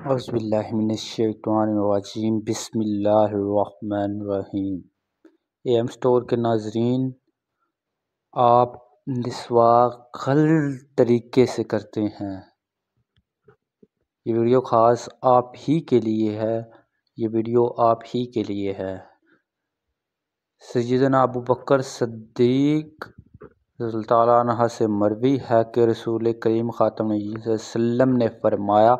اعوذ باللہ من الشیطان الرجیم، بسم اللہ الرحمن الرحیم۔ ایم سٹور کے ناظرین، آپ مسواک غلط طریقے سے کرتے ہیں۔ یہ ویڈیو خاص آپ ہی کے لیے ہے، یہ ویڈیو آپ ہی کے لیے ہے۔ سیدنا ابو بکر صدیق رضی اللہ تعالیٰ عنہ سے مروی ہے کہ رسول کریم خاتم النبیین صلی اللہ علیہ وسلم نے فرمایا،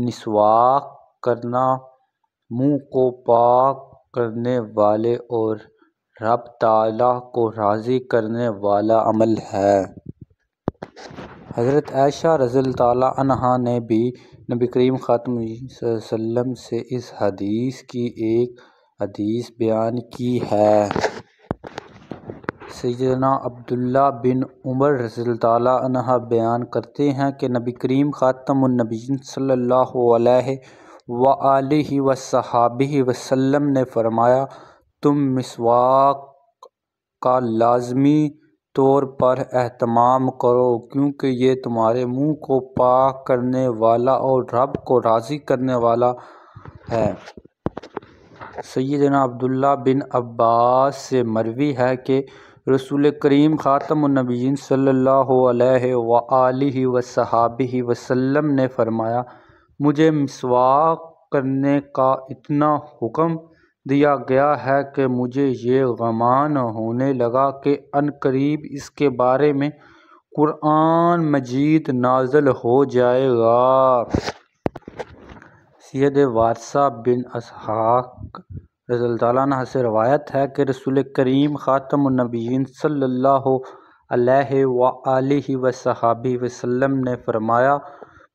مسواک کرنا منہ کو پاک کرنے والے اور رب تعالیٰ کو راضی کرنے والا عمل ہے۔ حضرت عائشہ رضی اللہ تعالیٰ عنہا نے بھی نبی کریم خاتم النبیین صلی اللہ علیہ وسلم سے اس حدیث کی ایک حدیث بیان کی ہے۔ سیدنا عبداللہ بن عمر رضی اللہ تعالیٰ عنہ بیان کرتے ہیں کہ نبی کریم خاتم النبیین صلی اللہ علیہ وآلہ وصحبہ وسلم نے فرمایا، تم مسواک کا لازمی طور پر اہتمام کرو، کیونکہ یہ تمہارے منہ کو پاک کرنے والا اور رب کو راضی کرنے والا ہے۔ سیدنا عبداللہ بن عباس سے مروی ہے کہ رسول کریم خاتم النبیین صلی اللہ علیہ وآلہ وصحبہ وسلم نے فرمایا، مجھے مسواک کرنے کا اتنا حکم دیا گیا ہے کہ مجھے یہ گمان ہونے لگا کہ عنقریب اس کے بارے میں قرآن مجید نازل ہو جائے گا۔ سید وارثہ بن اسحاق رضی اللہ تعالیٰ عنہ سے روایت ہے کہ رسول کریم خاتم النبیین صلی اللہ علیہ وآلہ وصحبہ وسلم نے فرمایا،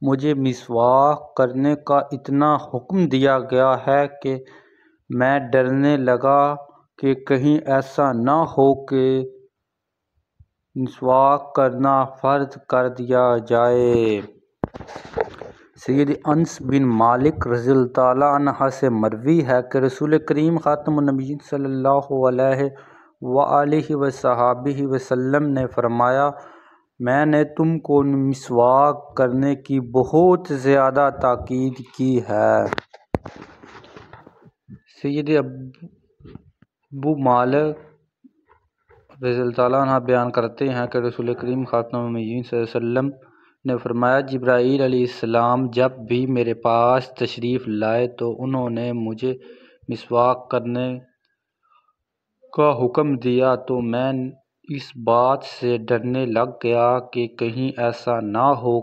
مجھے مسواک کرنے کا اتنا حکم دیا گیا ہے کہ میں ڈرنے لگا کہ کہیں ایسا نہ ہو کہ مسواک کرنا فرض کر دیا جائے۔ سید انس بن مالک رضی اللہ تعالیٰ عنہ سے مروی ہے کہ رسول کریم خاتم النبیین صلی اللہ علیہ وآلہ وصحبہ وسلم نے فرمایا، میں نے تم کو مسواک کرنے کی بہت زیادہ تاکید کی ہے۔ سید ابو مالک رضی اللہ تعالیٰ عنہ بیان کرتے ہیں کہ رسول کریم خاتم النبیین صلی اللہ علیہ وسلم نے فرمایا، جبرائیل علیہ السلام جب بھی میرے پاس تشریف لائے تو انہوں نے مجھے مسواک کرنے کا حکم دیا، تو میں اس بات سے ڈرنے لگ گیا کہ کہیں ایسا نہ ہو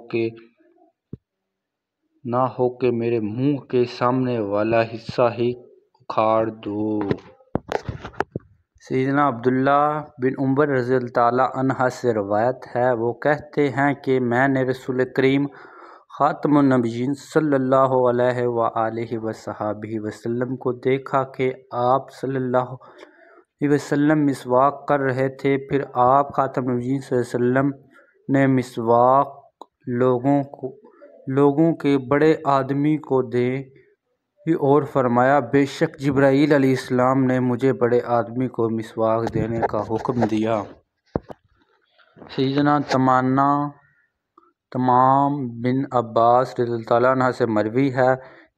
کہ میرے منہ کے سامنے والا حصہ ہی اکھاڑ دوں۔ سیدنا عبداللہ بن عمر رضی اللہ تعالیٰ عنہ سے روایت ہے، وہ کہتے ہیں کہ میں نے رسول کریم خاتم النبیین صلی اللہ علیہ وآلہ وصحبہ وسلم کو دیکھا کہ آپ صلی اللہ علیہ وسلم مسواک کر رہے تھے، پھر آپ خاتم النبیین صلی اللہ علیہ وسلم نے مسواک لوگوں کے بڑے آدمی کو دے اور فرمایا، بے شک جبرائیل علیہ السلام نے مجھے بڑے آدمی کو مسواک دینے کا حکم دیا۔ سیدنا تمام بن عباس رضی اللہ تعالیٰ عنہ سے مروی ہے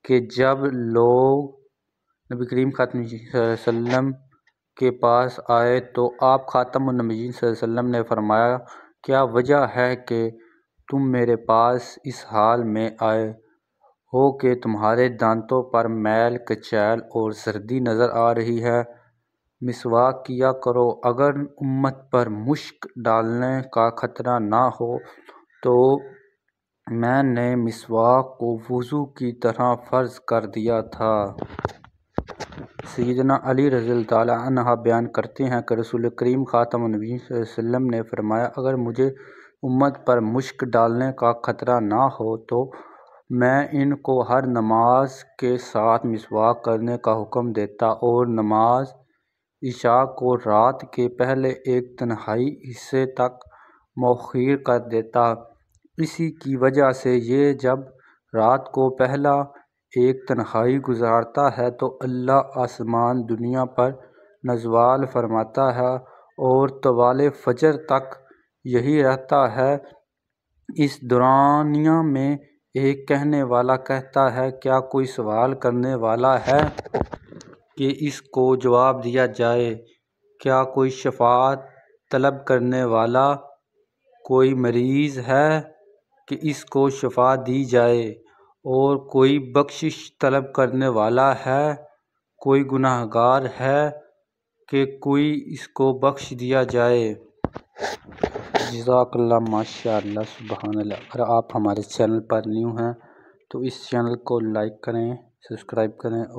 کہ جب لوگ نبی کریم خاتم النبیین صلی اللہ علیہ وسلم کے پاس آئے تو آپ خاتم النبیین صلی اللہ علیہ وسلم نے فرمایا، کیا وجہ ہے کہ تم میرے پاس اس حال میں آئے ہو کہ تمہارے دانتوں پر میل، کچیل اور زردی نظر آ رہی ہے؟ مسواک کیا کرو، اگر امت پر مشک ڈالنے کا خطرہ نہ ہو تو میں نے مسواک کو وضو کی طرح فرض کر دیا تھا۔ سیدنا علی رضی اللہ تعالیٰ عنہ بیان کرتے ہیں کہ رسول کریم خاتم النبیین صلی اللہ علیہ وسلم نے فرمایا، اگر مجھے امت پر مشک ڈالنے کا خطرہ نہ ہو تو میں ان کو ہر نماز کے ساتھ مسواک کرنے کا حکم دیتا اور نماز عشاء کو رات کے پہلے ایک تہائی حصے تک مؤخر کر دیتا۔ اسی کی وجہ سے یہ جب رات کو پہلا ایک تہائی گزارتا ہے تو اللہ آسمان دنیا پر نزول فرماتا ہے اور طوال فجر تک یہی رہتا ہے۔ اس دورانیہ میں ایک کہنے والا کہتا ہے کیا کوئی سوال کرنے والا ہے کہ اس کو جواب دیا جائے؟ کیا کوئی شفاعت طلب کرنے والا؟ کوئی مریض ہے کہ اس کو شفا دی جائے؟ اور کوئی بخشش طلب کرنے والا ہے؟ کوئی گناہگار ہے کہ کوئی اس کو بخش دیا جائے؟ جزاک اللہ، ماشاء اللہ، سبحان اللہ۔ اگر آپ ہمارے چینل پر نیو ہیں تو اس چینل کو لائک کریں، سبسکرائب کریں اور